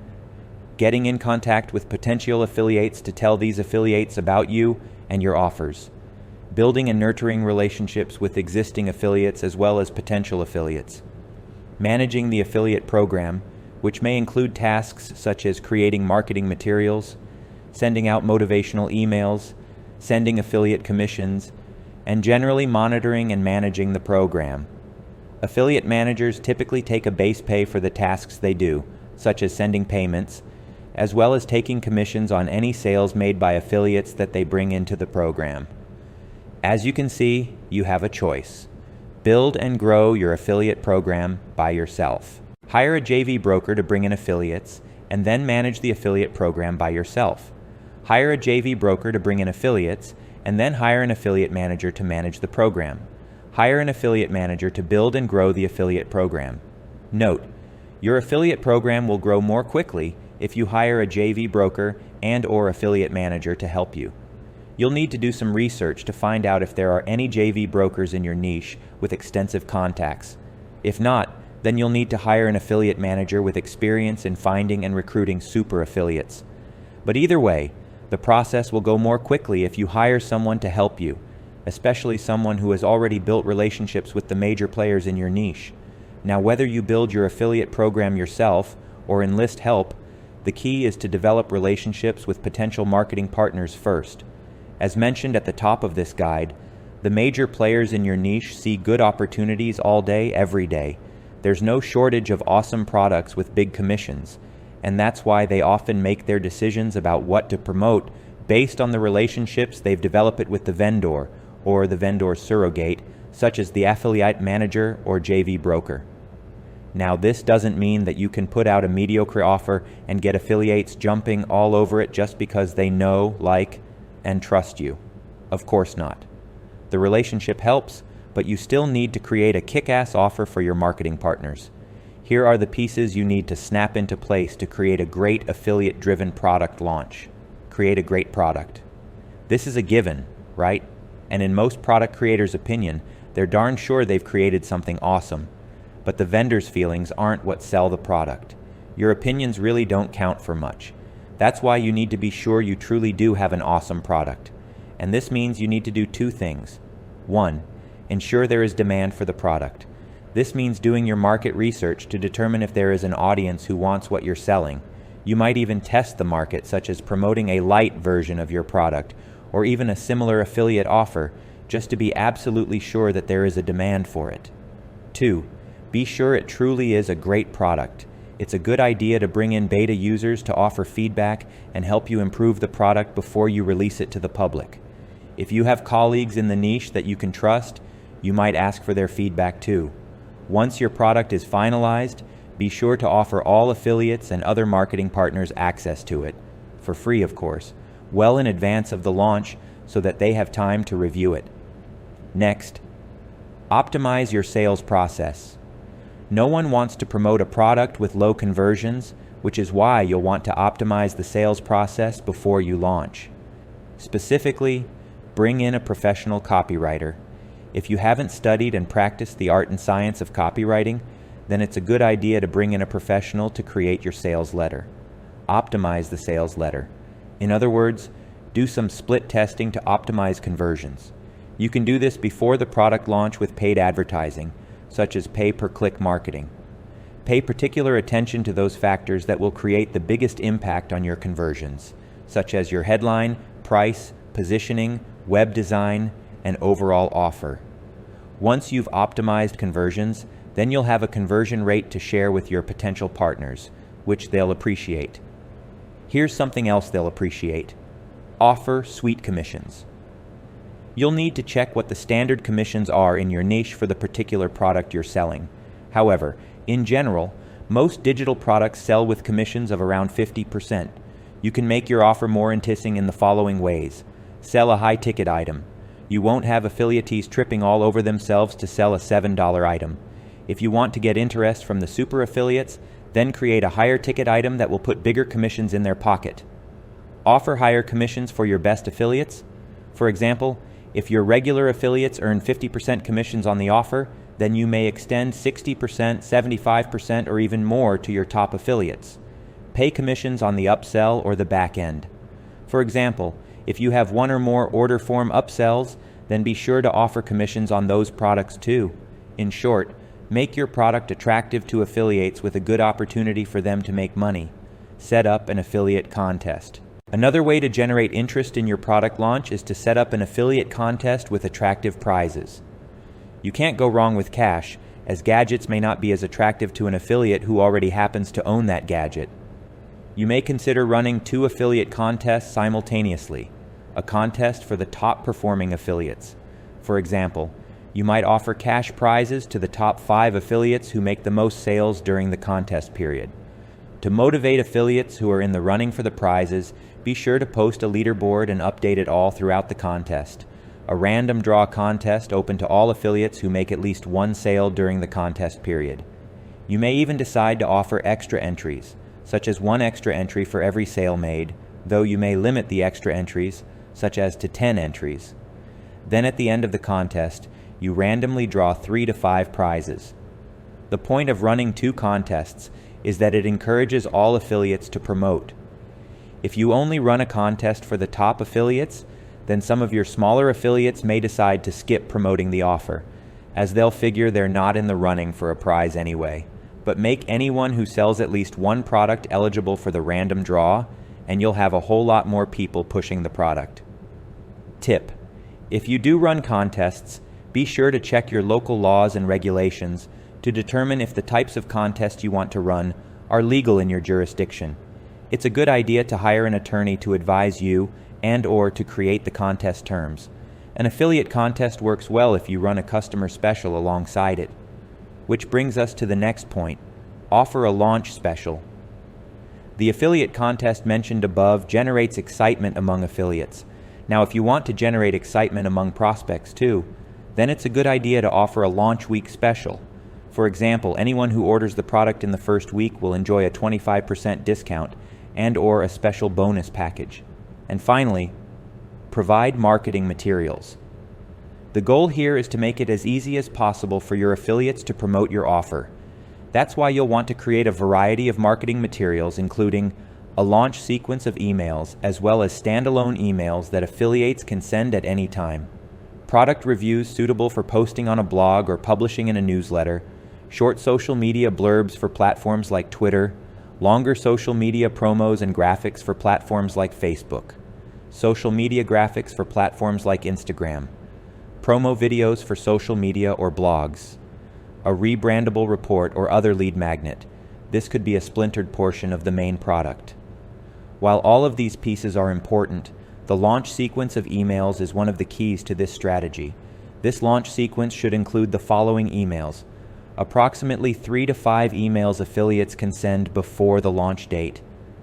getting in contact with potential affiliates to tell these affiliates about you and your offers, building and nurturing relationships with existing affiliates as well as potential affiliates, managing the affiliate program, which may include tasks such as creating marketing materials, sending out motivational emails, sending affiliate commissions, and generally monitoring and managing the program. Affiliate managers typically take a base pay for the tasks they do, such as sending payments, as well as taking commissions on any sales made by affiliates that they bring into the program. As you can see, you have a choice. Build and grow your affiliate program by yourself. Hire a JV broker to bring in affiliates, and then manage the affiliate program by yourself. Hire a JV broker to bring in affiliates, and then hire an affiliate manager to manage the program. Hire an affiliate manager to build and grow the affiliate program. Note, your affiliate program will grow more quickly if you hire a JV broker and/or affiliate manager to help you. You'll need to do some research to find out if there are any JV brokers in your niche with extensive contacts. If not, then you'll need to hire an affiliate manager with experience in finding and recruiting super affiliates. But either way, the process will go more quickly if you hire someone to help you, especially someone who has already built relationships with the major players in your niche. Now, whether you build your affiliate program yourself or enlist help, the key is to develop relationships with potential marketing partners first. As mentioned at the top of this guide, the major players in your niche see good opportunities all day, every day. There's no shortage of awesome products with big commissions, and that's why they often make their decisions about what to promote based on the relationships they've developed with the vendor or the vendor surrogate, such as the affiliate manager or JV broker. Now, this doesn't mean that you can put out a mediocre offer and get affiliates jumping all over it just because they know, like, and trust you. Of course not. The relationship helps, but you still need to create a kick-ass offer for your marketing partners. Here are the pieces you need to snap into place to create a great affiliate-driven product launch. Create a great product. This is a given, right? And in most product creators' opinion, they're darn sure they've created something awesome. But the vendor's feelings aren't what sell the product. Your opinions really don't count for much. That's why you need to be sure you truly do have an awesome product. And this means you need to do two things. One, ensure there is demand for the product. This means doing your market research to determine if there is an audience who wants what you're selling. You might even test the market, such as promoting a light version of your product, or even a similar affiliate offer, just to be absolutely sure that there is a demand for it. 2. Be sure it truly is a great product. It's a good idea to bring in beta users to offer feedback and help you improve the product before you release it to the public. If you have colleagues in the niche that you can trust, you might ask for their feedback too. Once your product is finalized, be sure to offer all affiliates and other marketing partners access to it, for free of course, well in advance of the launch so that they have time to review it. Next, optimize your sales process. No one wants to promote a product with low conversions, which is why you'll want to optimize the sales process before you launch. Specifically, bring in a professional copywriter. If you haven't studied and practiced the art and science of copywriting, then it's a good idea to bring in a professional to create your sales letter. Optimize the sales letter. In other words, Do some split testing to optimize conversions. You can do this before the product launch with paid advertising, such as pay-per-click marketing. Pay particular attention to those factors that will create the biggest impact on your conversions, such as your headline, price, positioning, web design, and overall offer. Once you've optimized conversions, then you'll have a conversion rate to share with your potential partners, which they'll appreciate. Here's something else they'll appreciate. Offer sweet commissions. You'll need to check what the standard commissions are in your niche for the particular product you're selling. However, in general, most digital products sell with commissions of around 50%. You can make your offer more enticing in the following ways. Sell a high-ticket item. You won't have affiliates tripping all over themselves to sell a $7 item. If you want to get interest from the super affiliates, then create a higher ticket item that will put bigger commissions in their pocket. Offer higher commissions for your best affiliates. For example, if your regular affiliates earn 50% commissions on the offer, then you may extend 60%, 75%, or even more to your top affiliates. Pay commissions on the upsell or the back end. For example, if you have one or more order form upsells, then be sure to offer commissions on those products too. In short, make your product attractive to affiliates with a good opportunity for them to make money. Set up an affiliate contest. Another way to generate interest in your product launch is to set up an affiliate contest with attractive prizes. You can't go wrong with cash, as gadgets may not be as attractive to an affiliate who already happens to own that gadget. You may consider running 2 affiliate contests simultaneously, a contest for the top performing affiliates. For example, you might offer cash prizes to the top 5 affiliates who make the most sales during the contest period. To motivate affiliates who are in the running for the prizes, be sure to post a leaderboard and update it all throughout the contest. A random draw contest open to all affiliates who make at least 1 sale during the contest period. You may even decide to offer extra entries, such as 1 extra entry for every sale made, though you may limit the extra entries, such as to 10 entries. Then at the end of the contest, you randomly draw 3 to 5 prizes. The point of running 2 contests is that it encourages all affiliates to promote. If you only run a contest for the top affiliates, then some of your smaller affiliates may decide to skip promoting the offer, as they'll figure they're not in the running for a prize anyway. But make anyone who sells at least 1 product eligible for the random draw, and you'll have a whole lot more people pushing the product. Tip: if you do run contests, be sure to check your local laws and regulations to determine if the types of contests you want to run are legal in your jurisdiction. It's a good idea to hire an attorney to advise you and/or to create the contest terms. An affiliate contest works well if you run a customer special alongside it. Which brings us to the next point: offer a launch special. The affiliate contest mentioned above generates excitement among affiliates. Now, if you want to generate excitement among prospects too, then it's a good idea to offer a launch week special. For example, anyone who orders the product in the first week will enjoy a 25% discount and/or a special bonus package. And finally, provide marketing materials. The goal here is to make it as easy as possible for your affiliates to promote your offer. That's why you'll want to create a variety of marketing materials, including a launch sequence of emails, as well as standalone emails that affiliates can send at any time, product reviews suitable for posting on a blog or publishing in a newsletter, short social media blurbs for platforms like Twitter, longer social media promos and graphics for platforms like Facebook, social media graphics for platforms like Instagram, promo videos for social media or blogs, a rebrandable report or other lead magnet. This could be a splintered portion of the main product. While all of these pieces are important, the launch sequence of emails is one of the keys to this strategy. This launch sequence should include the following emails: approximately 3 to 5 emails affiliates can send before the launch date.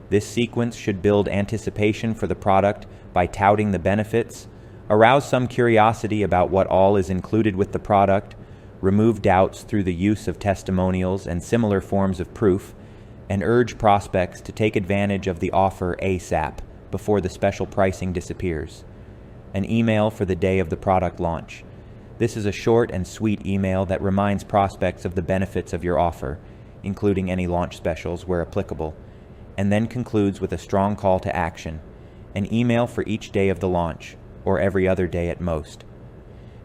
This sequence should build anticipation for the product by touting the benefits, arouse some curiosity about what all is included with the product, remove doubts through the use of testimonials and similar forms of proof, and urge prospects to take advantage of the offer ASAP before the special pricing disappears. An email for the day of the product launch. This is a short and sweet email that reminds prospects of the benefits of your offer, including any launch specials where applicable, and then concludes with a strong call to action. an email for each day of the launch, or every other day at most.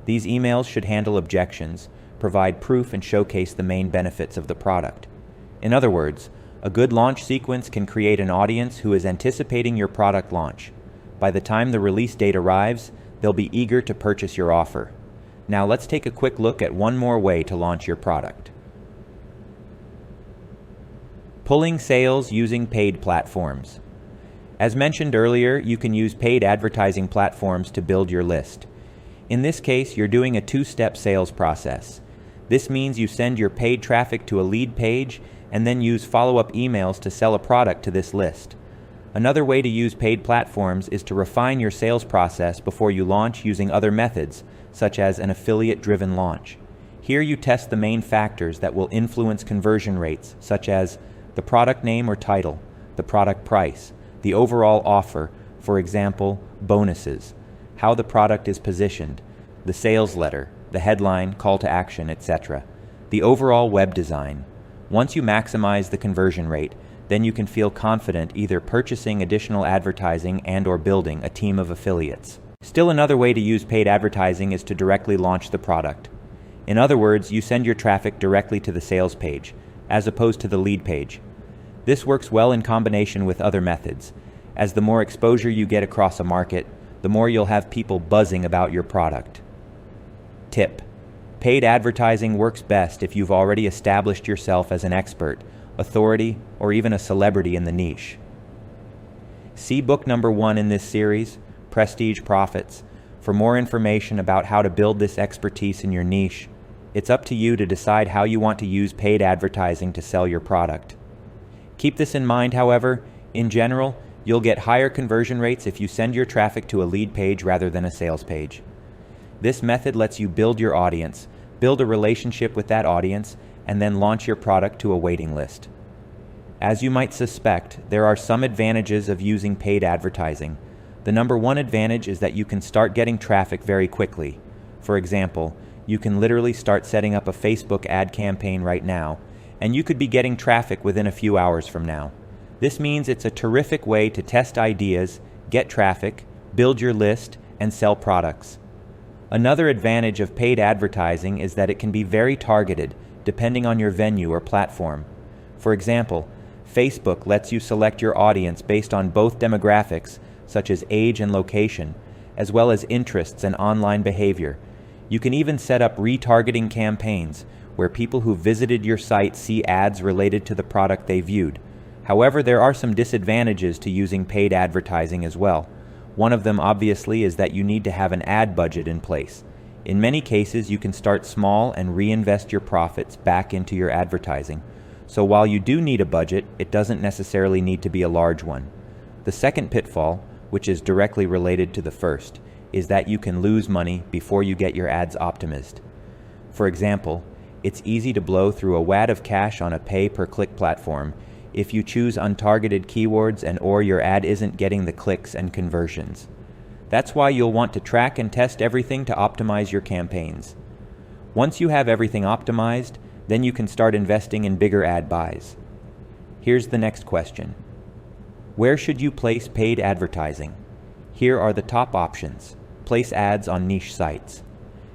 These emails should handle objections, provide proof, and showcase the main benefits of the product. In other words, a good launch sequence can create an audience who is anticipating your product launch. By the time the release date arrives, they'll be eager to purchase your offer. Now let's take a quick look at one more way to launch your product. Pulling sales using paid platforms. As mentioned earlier, you can use paid advertising platforms to build your list. In this case, you're doing a two-step sales process. This means you send your paid traffic to a lead page and then use follow-up emails to sell a product to this list. Another way to use paid platforms is to refine your sales process before you launch using other methods, such as an affiliate-driven launch. Here you test the main factors that will influence conversion rates, such as the product name or title, the product price, the overall offer, for example, bonuses, how the product is positioned, the sales letter, the headline, call to action, etc., the overall web design. Once you maximize the conversion rate, then you can feel confident either purchasing additional advertising and/or building a team of affiliates. Still, another way to use paid advertising is to directly launch the product. In other words, you send your traffic directly to the sales page, as opposed to the lead page. This works well in combination with other methods, as the more exposure you get across a market, the more you'll have people buzzing about your product. Tip: paid advertising works best if you've already established yourself as an expert, authority, or even a celebrity in the niche. See book number 1 in this series, Prestige Profits, for more information about how to build this expertise in your niche. It's up to you to decide how you want to use paid advertising to sell your product. Keep this in mind, however, in general, you'll get higher conversion rates if you send your traffic to a lead page rather than a sales page. This method lets you build your audience, build a relationship with that audience, and then launch your product to a waiting list. As you might suspect, there are some advantages of using paid advertising. The number one advantage is that you can start getting traffic very quickly. For example, you can literally start setting up a Facebook ad campaign right now, and you could be getting traffic within a few hours from now. This means it's a terrific way to test ideas, get traffic, build your list, and sell products. Another advantage of paid advertising is that it can be very targeted, depending on your venue or platform. For example, Facebook lets you select your audience based on both demographics, such as age and location, as well as interests and online behavior. You can even set up retargeting campaigns, where people who visited your site see ads related to the product they viewed. However, there are some disadvantages to using paid advertising as well. One of them, obviously, is that you need to have an ad budget in place. In many cases, you can start small and reinvest your profits back into your advertising. So while you do need a budget, it doesn't necessarily need to be a large one. The second pitfall, which is directly related to the first, is that you can lose money before you get your ads optimized. For example, it's easy to blow through a wad of cash on a pay-per-click platform if you choose untargeted keywords and/or your ad isn't getting the clicks and conversions. That's why you'll want to track and test everything to optimize your campaigns. Once you have everything optimized, then you can start investing in bigger ad buys. Here's the next question. Where should you place paid advertising? Here are the top options. Place ads on niche sites.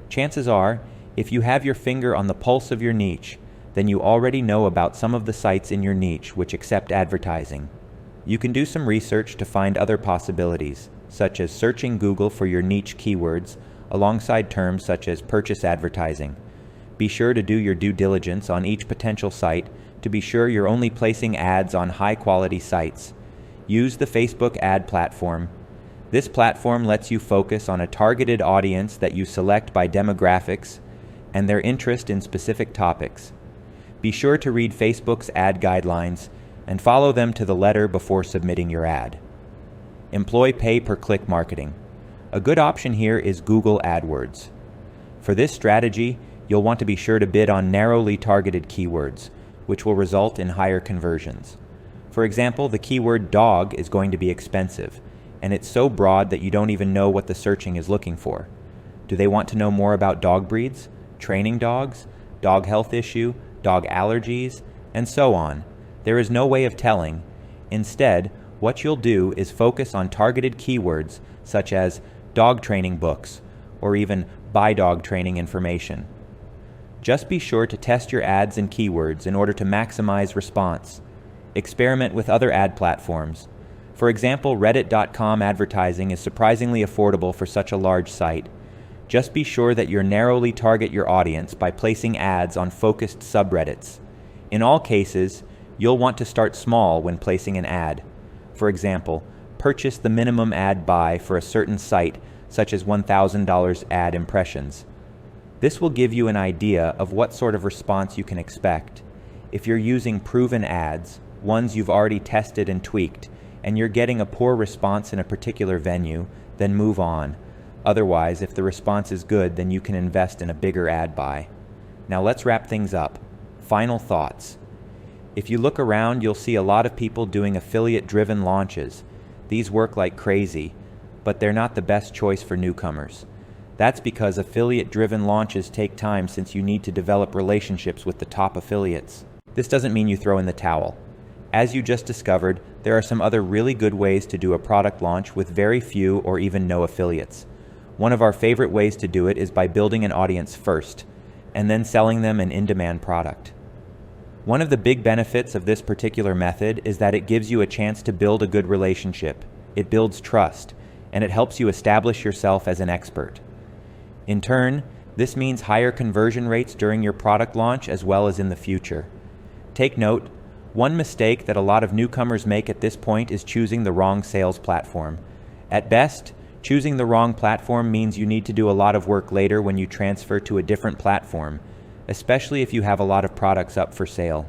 Chances are, if you have your finger on the pulse of your niche, then you already know about some of the sites in your niche which accept advertising. You can do some research to find other possibilities, such as searching Google for your niche keywords, alongside terms such as purchase advertising. Be sure to do your due diligence on each potential site to be sure you're only placing ads on high-quality sites. Use the Facebook ad platform. This platform lets you focus on a targeted audience that you select by demographics and their interest in specific topics. Be sure to read Facebook's ad guidelines and follow them to the letter before submitting your ad. Employ pay-per-click marketing. A good option here is Google AdWords. For this strategy, you'll want to be sure to bid on narrowly targeted keywords, which will result in higher conversions. For example, the keyword dog is going to be expensive, and it's so broad that you don't even know what the searching is looking for. Do they want to know more about dog breeds, training dogs, dog health issue, dog allergies, and so on? There is no way of telling. Instead, What you'll do is focus on targeted keywords such as dog training books or even buy dog training information. Just be sure to test your ads and keywords in order to maximize response. Experiment with other ad platforms. For example, Reddit.com advertising is surprisingly affordable for such a large site. Just be sure that you narrowly target your audience by placing ads on focused subreddits. In all cases, you'll want to start small when placing an ad. For example, purchase the minimum ad buy for a certain site, such as $1,000 ad impressions. This will give you an idea of what sort of response you can expect. If you're using proven ads, ones you've already tested and tweaked, and you're getting a poor response in a particular venue, then move on. Otherwise, if the response is good, then you can invest in a bigger ad buy. Now let's wrap things up. Final thoughts. If you look around, you'll see a lot of people doing affiliate-driven launches. These work like crazy, but they're not the best choice for newcomers. That's because affiliate-driven launches take time since you need to develop relationships with the top affiliates. This doesn't mean you throw in the towel. As you just discovered, there are some other really good ways to do a product launch with very few or even no affiliates. One of our favorite ways to do it is by building an audience first, and then selling them an in-demand product. One of the big benefits of this particular method is that it gives you a chance to build a good relationship. It builds trust, and it helps you establish yourself as an expert. In turn, this means higher conversion rates during your product launch as well as in the future. Take note, one mistake that a lot of newcomers make at this point is choosing the wrong sales platform. At best, choosing the wrong platform means you need to do a lot of work later when you transfer to a different platform, especially if you have a lot of products up for sale.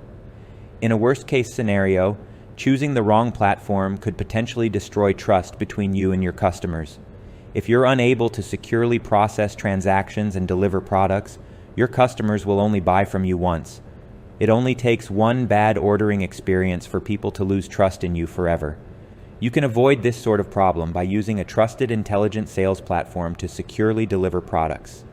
In a worst-case scenario, choosing the wrong platform could potentially destroy trust between you and your customers. If you're unable to securely process transactions and deliver products, your customers will only buy from you once. It only takes one bad ordering experience for people to lose trust in you forever. You can avoid this sort of problem by using a trusted, intelligent sales platform to securely deliver products.